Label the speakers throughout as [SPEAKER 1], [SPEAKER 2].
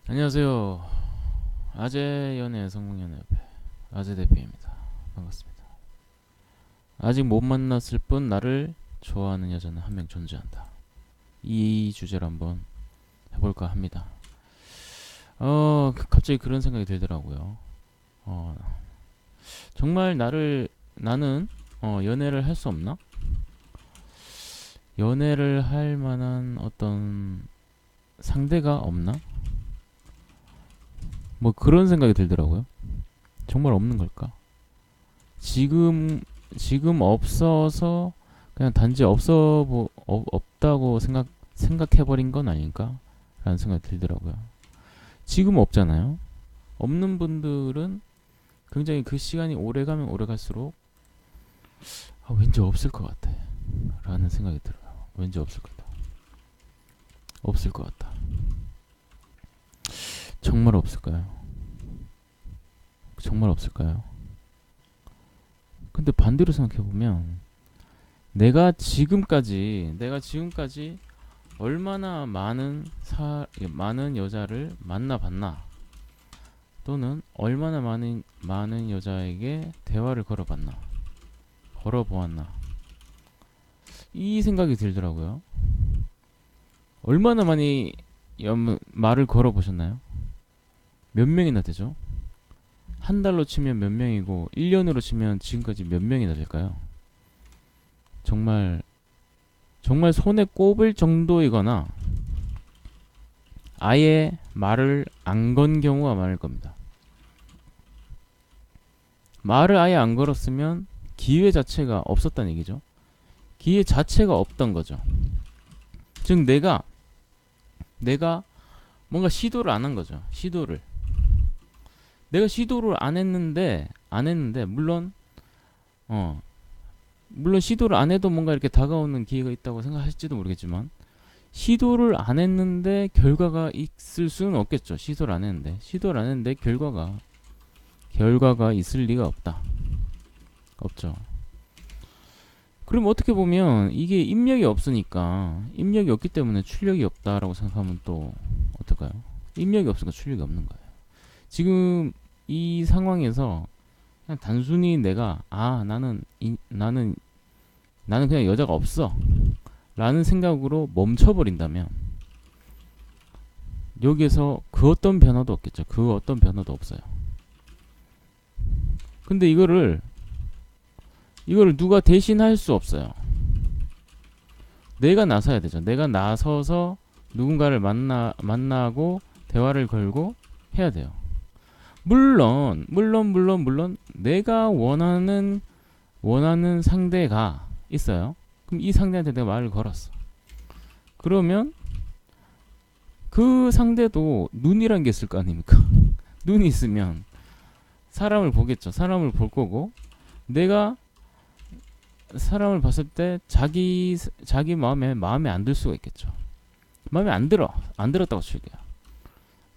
[SPEAKER 1] 안녕하세요. 아재 연애 성공연애협회 아재 대표입니다. 반갑습니다. 아직 못 만났을 뿐 나를 좋아하는 여자는 한 명 존재한다. 이 주제로 한번 해볼까 합니다. 갑자기 그런 생각이 들더라고요. 어, 정말 나는 연애를 할 수 없나? 연애를 할 만한 어떤 상대가 없나? 뭐 그런 생각이 들더라고요. 정말 없는 걸까? 지금 지금 없어서 그냥 단지 없다고 생각해버린 건 아닐까라는 생각이 들더라고요. 지금 없잖아요. 없는 분들은 굉장히 그 시간이 오래 가면 오래 갈수록 왠지 없을 것 같아 라는 생각이 들어요. 왠지 없을 것 같다. 없을 것 같다. 정말 없을까요? 정말 없을까요? 근데 반대로 생각해보면 내가 지금까지 얼마나 많은 여자를 만나봤나, 또는 얼마나 많은 여자에게 대화를 걸어보았나, 이 생각이 들더라고요. 얼마나 많이 말을 걸어보셨나요? 몇 명이나 되죠? 한 달로 치면 몇 명이고, 1년으로 치면 지금까지 몇 명이나 될까요? 정말, 정말 손에 꼽을 정도이거나, 아예 말을 안 건 경우가 많을 겁니다. 말을 아예 안 걸었으면 기회 자체가 없었다는 얘기죠. 기회 자체가 없던 거죠. 즉 내가 뭔가 시도를 안 한 거죠. 내가 시도를 안 했는데 어 물론 시도를 안 해도 뭔가 이렇게 다가오는 기회가 있다고 생각하실지도 모르겠지만, 시도를 안 했는데 결과가 있을 수는 없겠죠. 시도를 안 했는데 결과가 있을 리가 없죠. 그럼 어떻게 보면 이게 입력이 없기 때문에 출력이 없다라고 생각하면 또 어떨까요? 입력이 없으니까 출력이 없는 거예요. 지금 이 상황에서 그냥 단순히 나는 그냥 여자가 없어 라는 생각으로 멈춰버린다면, 여기에서 그 어떤 변화도 없겠죠. 그 어떤 변화도 없어요. 근데 이거를 누가 대신할 수 없어요. 내가 나서야 되죠. 내가 나서서 누군가를 만나고 대화를 걸고 해야 돼요. 물론 내가 원하는 상대가 있어요. 그럼 이 상대한테 내가 말을 걸었어. 그러면 그 상대도 눈이란 게 있을 거 아닙니까? 눈이 있으면 사람을 보겠죠. 사람을 볼 거고, 내가 사람을 봤을 때 자기 마음에 안 들 수가 있겠죠. 마음에 안 들었다고 칠게요.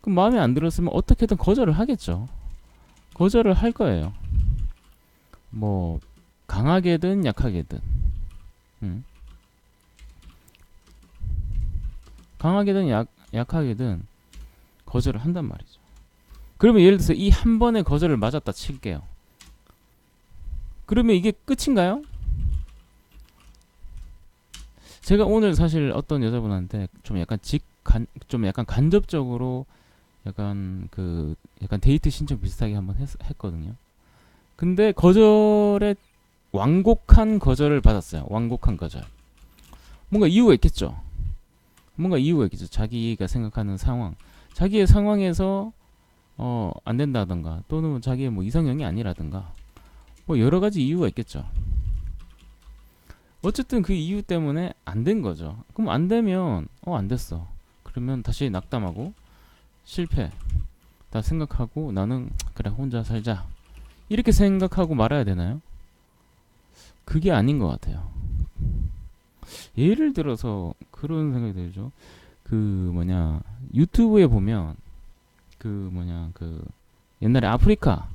[SPEAKER 1] 그럼 마음에 안 들었으면 어떻게든 거절을 하겠죠. 거절을 할 거예요. 뭐 강하게든 약하게든, 음. 강하게든 약하게든 거절을 한단 말이죠. 그러면 예를 들어서 이 한 번의 거절을 맞았다 칠게요. 그러면 이게 끝인가요? 제가 오늘 사실 어떤 여자분한테 좀 약간 간접적으로 약간 데이트 신청 비슷하게 한번 했거든요. 근데 완곡한 거절을 받았어요. 완곡한 거절. 뭔가 이유가 있겠죠. 자기가 생각하는 자기의 상황에서 안 된다던가, 또는 자기의 뭐 이성형이 아니라든가, 뭐 여러 가지 이유가 있겠죠. 어쨌든 그 이유 때문에 안 된 거죠. 그럼 안 되면 안 됐어. 그러면 다시 낙담하고 실패 다 생각하고, 나는 그래 혼자 살자 이렇게 생각하고 말아야 되나요? 그게 아닌 것 같아요. 예를 들어서 그런 생각이 들죠. 그 유튜브에 보면 그 옛날에 아프리카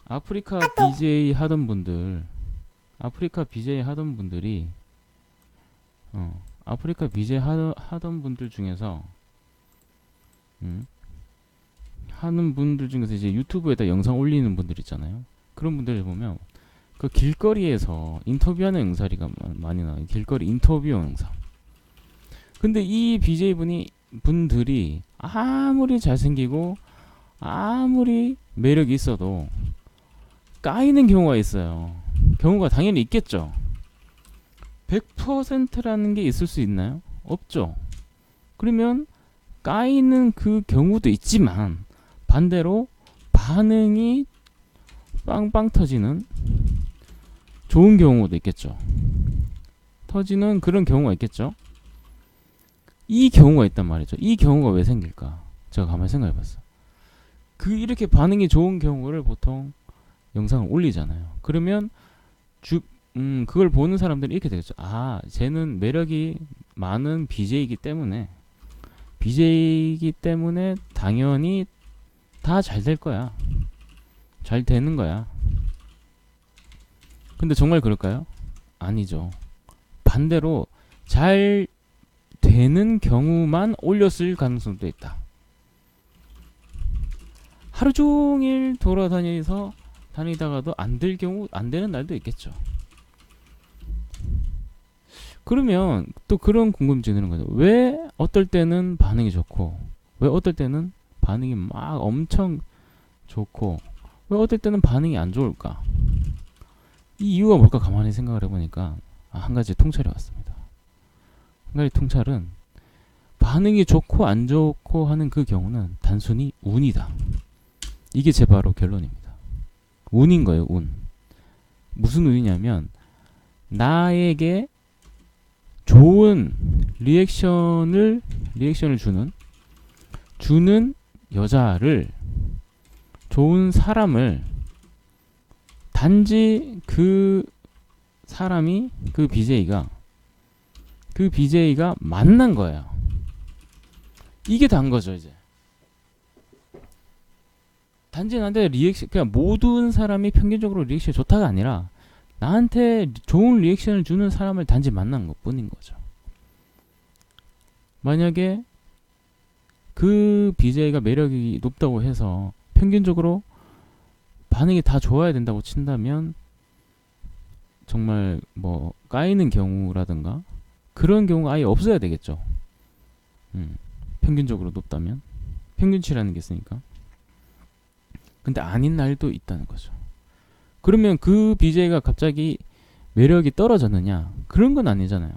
[SPEAKER 1] BJ 하던 분들 아프리카 BJ 하던 분들이 아프리카 BJ 하던 분들 중에서 하는 분들 중에서 이제 유튜브에다 영상 올리는 분들 있잖아요. 그런 분들 보면 그 길거리에서 인터뷰하는 영상이가 많이 나와요. 길거리 인터뷰 영상. 근데 이 분들이 아무리 잘생기고 아무리 매력이 있어도 까이는 경우가 있어요. 경우가 당연히 있겠죠. 100%라는 게 있을 수 있나요? 없죠. 그러면 까이는 그 경우도 있지만 반대로 반응이 빵빵 터지는 좋은 경우도 있겠죠. 터지는 그런 경우가 있겠죠. 이 경우가 있단 말이죠. 이 경우가 왜 생길까? 제가 가만히 생각해 봤어요. 이렇게 반응이 좋은 경우를 보통 영상을 올리잖아요. 그러면 그걸 보는 사람들이 이렇게 되겠죠. 아, 쟤는 매력이 많은 BJ이기 때문에 당연히 다 잘 될 거야. 잘 되는 거야. 근데 정말 그럴까요? 아니죠. 반대로 잘 되는 경우만 올렸을 가능성도 있다. 하루 종일 다니다가도 안 되는 날도 있겠죠. 그러면 또 그런 궁금증이 드는 거죠. 왜 어떨 때는 반응이 좋고, 왜 어떨 때는 반응이 막 엄청 좋고, 왜 어떨 때는 반응이 안 좋을까? 이 이유가 뭘까 가만히 생각을 해보니까 한 가지 통찰이 왔습니다. 한 가지 통찰은 반응이 좋고 안 좋고 하는 그 경우는 단순히 운이다. 이게 제 바로 결론입니다. 운인 거예요, 운. 무슨 운이냐면 나에게 좋은 리액션을 주는 여자를, 좋은 사람을 단지 그 사람이 그 BJ가 만난 거예요. 이게 단 거죠, 이제. 단지 나한테 그냥 모든 사람이 평균적으로 리액션이 좋다가 아니라 나한테 좋은 리액션을 주는 사람을 단지 만난 것 뿐인 거죠. 만약에 그 BJ가 매력이 높다고 해서 평균적으로 반응이 다 좋아야 된다고 친다면 정말 뭐 까이는 경우라든가 그런 경우가 아예 없어야 되겠죠. 평균적으로 높다면 평균치라는 게 있으니까. 근데 아닌 날도 있다는 거죠. 그러면 그 BJ가 갑자기 매력이 떨어졌느냐? 그런 건 아니잖아요.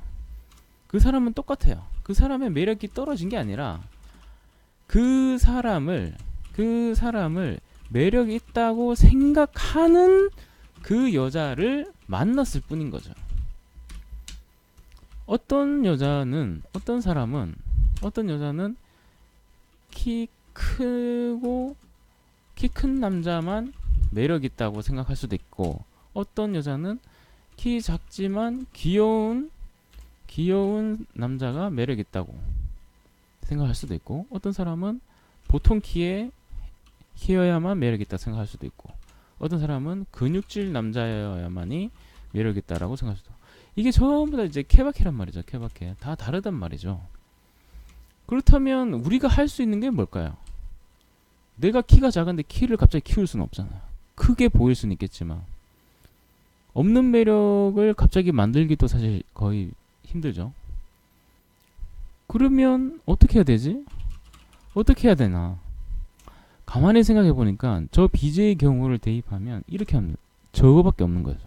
[SPEAKER 1] 그 사람은 똑같아요. 그 사람의 매력이 떨어진 게 아니라 그 사람을 매력이 있다고 생각하는 그 여자를 만났을 뿐인 거죠. 어떤 여자는 키 큰 남자만 매력 있다고 생각할 수도 있고, 어떤 여자는 키 작지만 귀여운 남자가 매력 있다고 생각할 수도 있고, 어떤 사람은 보통 키여야만 매력 있다 생각할 수도 있고, 어떤 사람은 근육질 남자여야만이 매력 있다라고 생각할 수도 있고. 이게 전부 다 이제 케바케란 말이죠. 케바케. 다 다르단 말이죠. 그렇다면 우리가 할 수 있는 게 뭘까요? 내가 키가 작은데 키를 갑자기 키울 수는 없잖아요. 크게 보일 수는 있겠지만 없는 매력을 갑자기 만들기도 사실 거의 힘들죠. 그러면 어떻게 해야 되지? 어떻게 해야 되나? 가만히 생각해 보니까 저 BJ 경우를 대입하면 이렇게 하면 저거밖에 없는 거죠.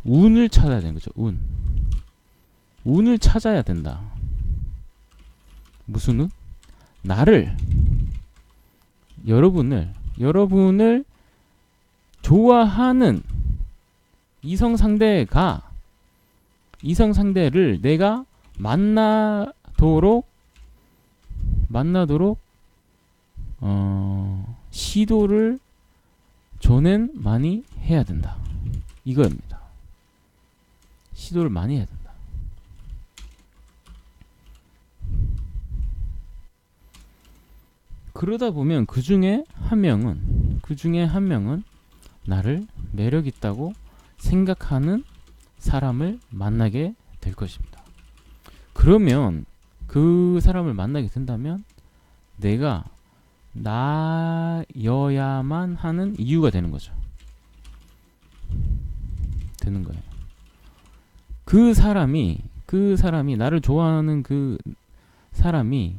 [SPEAKER 1] 운을 찾아야 되는 거죠. 운을 찾아야 된다. 무슨 운? 여러분을 좋아하는 이성 상대를 내가 만나도록 시도를 전엔 많이 해야 된다. 이거입니다. 시도를 많이 해야 된다. 그러다 보면 그 중에 한 명은 나를 매력 있다고 생각하는 사람을 만나게 될 것입니다. 그러면 그 사람을 만나게 된다면 내가 나여야만 하는 이유가 되는 거죠. 되는 거예요. 그 사람이 나를 좋아하는 그 사람이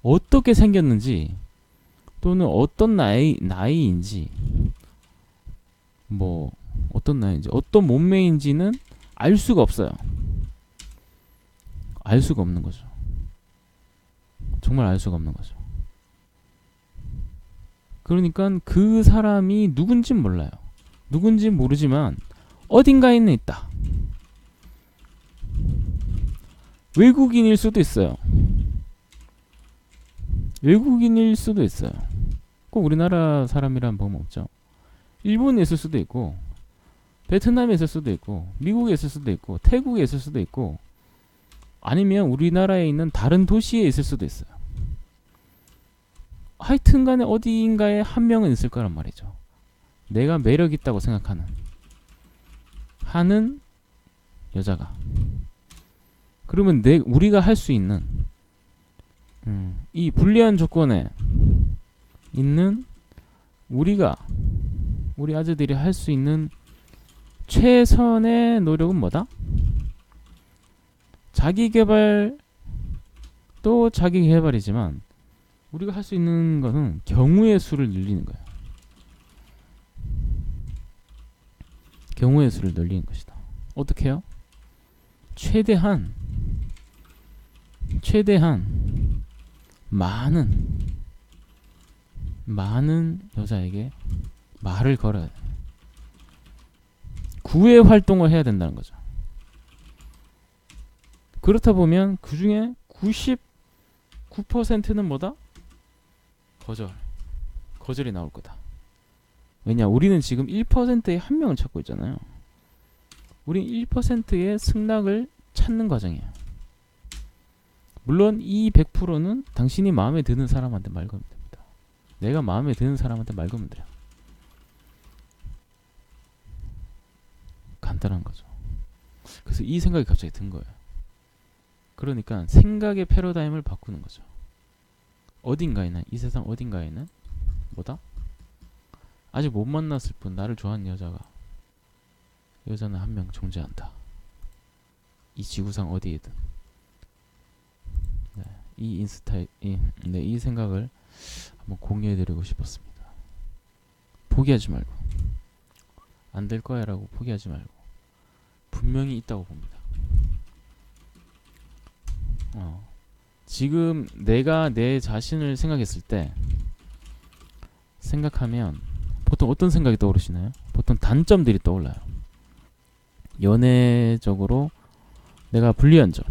[SPEAKER 1] 어떻게 생겼는지 또는 어떤 나이인지 뭐 어떤 나이인지 어떤 몸매인지는 알 수가 없어요. 알 수가 없는 거죠. 정말 알 수가 없는 거죠. 그러니까 그 사람이 누군진 몰라요. 누군진 모르지만 어딘가에는 있다. 외국인일 수도 있어요. 외국인일 수도 있어요. 꼭 우리나라 사람이란 법은 없죠. 일본에 있을 수도 있고 베트남에 있을 수도 있고 미국에 있을 수도 있고 태국에 있을 수도 있고 아니면 우리나라에 있는 다른 도시에 있을 수도 있어요. 하여튼 간에 어디인가에 한 명은 있을 거란 말이죠. 내가 매력 있다고 생각하는 하는 여자가. 그러면 우리가 할 수 있는 이 불리한 조건에 있는 우리 아재들이 할 수 있는 최선의 노력은 뭐다? 자기개발도 자기개발이지만 우리가 할 수 있는 것은 경우의 수를 늘리는 거예요. 경우의 수를 늘리는 것이다. 어떻게 해요? 최대한 많은 여자에게 말을 걸어야 돼. 구애 활동을 해야 된다는 거죠. 그렇다 보면 그 중에 99%는 뭐다? 거절이 나올 거다. 왜냐? 우리는 지금 1%의 한 명을 찾고 있잖아요. 우린 1%의 승낙을 찾는 과정이에요. 물론 이 100%는 당신이 마음에 드는 사람한테 말 걸면 됩니다. 내가 마음에 드는 사람한테 말 걸면 돼요. 간단한 거죠. 그래서 이 생각이 갑자기 든 거예요. 그러니까 생각의 패러다임을 바꾸는 거죠. 어딘가에는, 이 세상 어딘가에는 뭐다? 아직 못 만났을 뿐 나를 좋아하는 여자는 한 명 존재한다. 이 지구상 어디에든. 네, 이 생각을 한번 공유해드리고 싶었습니다. 포기하지 말고, 안 될 거야라고 포기하지 말고 분명히 있다고 봅니다. 지금 내가 내 자신을 생각했을 때 생각하면 보통 어떤 생각이 떠오르시나요? 보통 단점들이 떠올라요. 연애적으로 내가 불리한 점.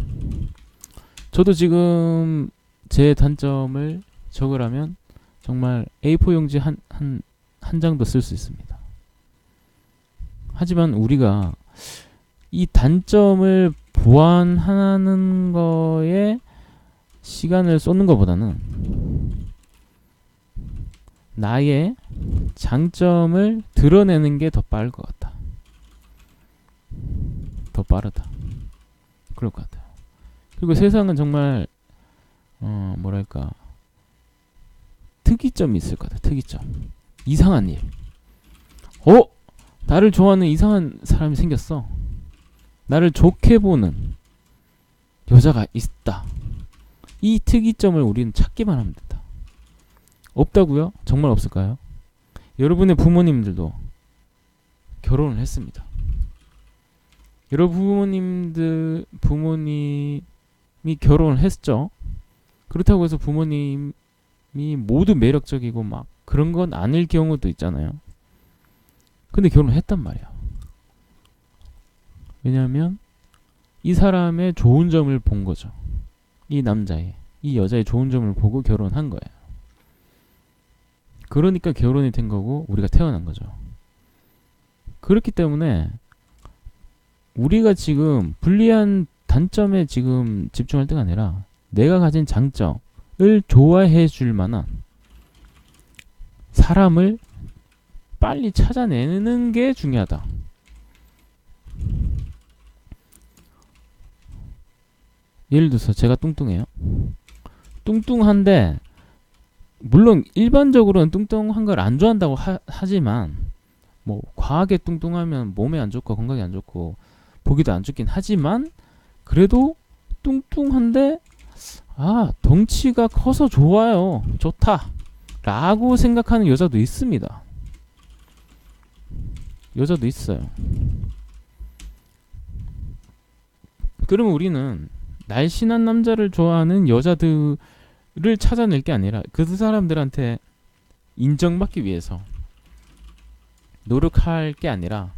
[SPEAKER 1] 저도 지금 제 단점을 적으라면 정말 A4 용지 한 장도 쓸 수 있습니다. 하지만 우리가 이 단점을 보완하는 거에 시간을 쏟는 것보다는 나의 장점을 드러내는 게 더 빠를 것 같다. 더 빠르다. 그럴 것 같아요. 그리고 세상은 정말 뭐랄까 특이점이 있을 것 같아요. 특이점. 이상한 일. 나를 좋아하는 이상한 사람이 생겼어. 나를 좋게 보는 여자가 있다. 이 특이점을 우리는 찾기만 하면 된다. 없다고요? 정말 없을까요? 여러분의 부모님들도 결혼을 했습니다. 여러분 부모님이 결혼을 했죠. 그렇다고 해서 부모님이 모두 매력적이고 막 그런 건 아닐 경우도 있잖아요. 근데 결혼을 했단 말이야. 왜냐하면 이 사람의 좋은 점을 본 거죠. 이 여자의 좋은 점을 보고 결혼한 거예요. 그러니까 결혼이 된 거고 우리가 태어난 거죠. 그렇기 때문에 우리가 지금 불리한 단점에 지금 집중할 때가 아니라 내가 가진 장점을 좋아해 줄 만한 사람을 빨리 찾아내는 게 중요하다. 예를 들어서 제가 뚱뚱해요. 뚱뚱한데 물론 일반적으로는 뚱뚱한 걸 안 좋아한다고 하지만 뭐 과하게 뚱뚱하면 몸에 안 좋고 건강에 안 좋고 보기도 안 좋긴 하지만 그래도 뚱뚱한데 아 덩치가 커서 좋아요 좋다 라고 생각하는 여자도 있습니다. 여자도 있어요. 그러면 우리는 날씬한 남자를 좋아하는 여자들을 찾아낼 게 아니라 그 사람들한테 인정받기 위해서 노력할 게 아니라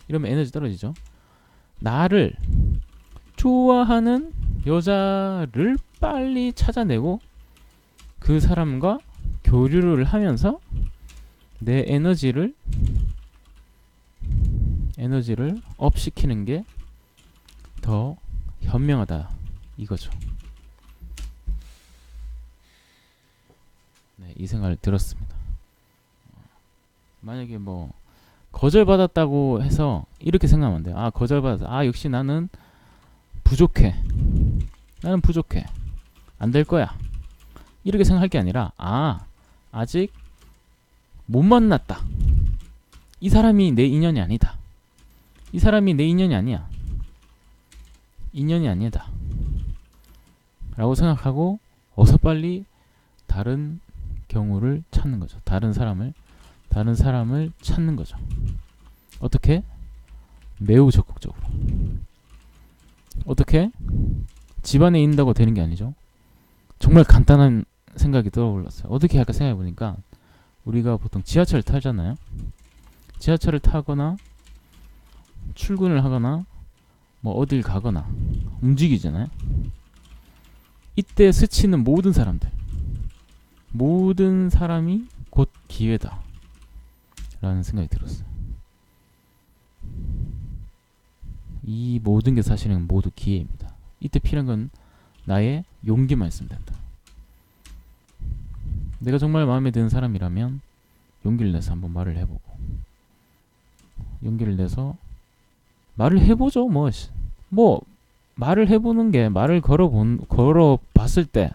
[SPEAKER 1] 이러면 에너지 떨어지죠. 나를 좋아하는 여자를 빨리 찾아내고 그 사람과 교류를 하면서 내 에너지를 업시키는 게 더 현명하다 이거죠. 네, 이 생각을 들었습니다. 만약에 뭐 거절받았다고 해서 이렇게 생각하면 안 돼요. 아 거절받았어. 아 역시 나는 부족해. 나는 부족해. 안 될 거야. 이렇게 생각할 게 아니라 아 아직 못 만났다. 이 사람이 내 인연이 아니다. 이 사람이 내 인연이 아니야. 인연이 아니다. 라고 생각하고 어서 빨리 다른 경우를 찾는 거죠. 다른 사람을 찾는 거죠. 어떻게? 매우 적극적으로. 어떻게? 집안에 있는다고 되는 게 아니죠. 정말 간단한 생각이 떠올랐어요. 어떻게 할까 생각해 보니까 우리가 보통 지하철을 타잖아요. 지하철을 타거나 출근을 하거나 뭐 어딜 가거나 움직이잖아요. 이때 스치는 모든 사람이 곧 기회다 라는 생각이 들었어요. 이 모든 게 사실은 모두 기회입니다. 이때 필요한 건 나의 용기만 있으면 된다. 내가 정말 마음에 드는 사람이라면 용기를 내서 한번 말을 해보고 용기를 내서 말을 해보죠. 뭐 말을 해보는 게 말을 걸어봤을 때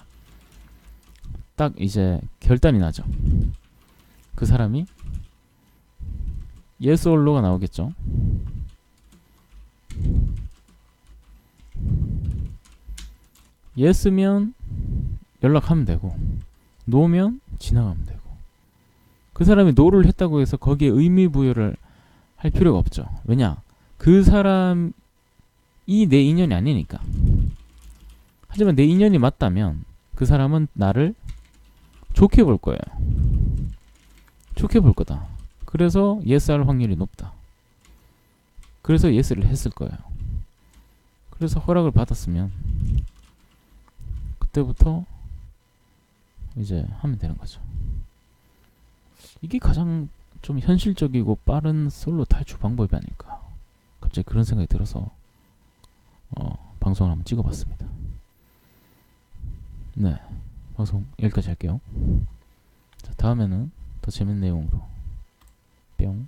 [SPEAKER 1] 딱 이제 결단이 나죠. 그 사람이 yes or no가 나오겠죠. yes면 연락하면 되고 no면 지나가면 되고 그 사람이 no를 했다고 해서 거기에 의미 부여를 할 필요가 없죠. 왜냐? 그 사람이 내 인연이 아니니까. 하지만 내 인연이 맞다면 그 사람은 나를 좋게 볼 거예요. 좋게 볼 거다. 그래서 yes 할 확률이 높다. 그래서 yes를 했을 거예요. 그래서 허락을 받았으면 그때부터 이제 하면 되는 거죠. 이게 가장 좀 현실적이고 빠른 솔로 탈출 방법이 아닐까. 갑자기 그런 생각이 들어서 방송을 한번 찍어봤습니다. 네, 방송 여기까지 할게요. 자, 다음에는 더 재밌는 내용으로 뿅.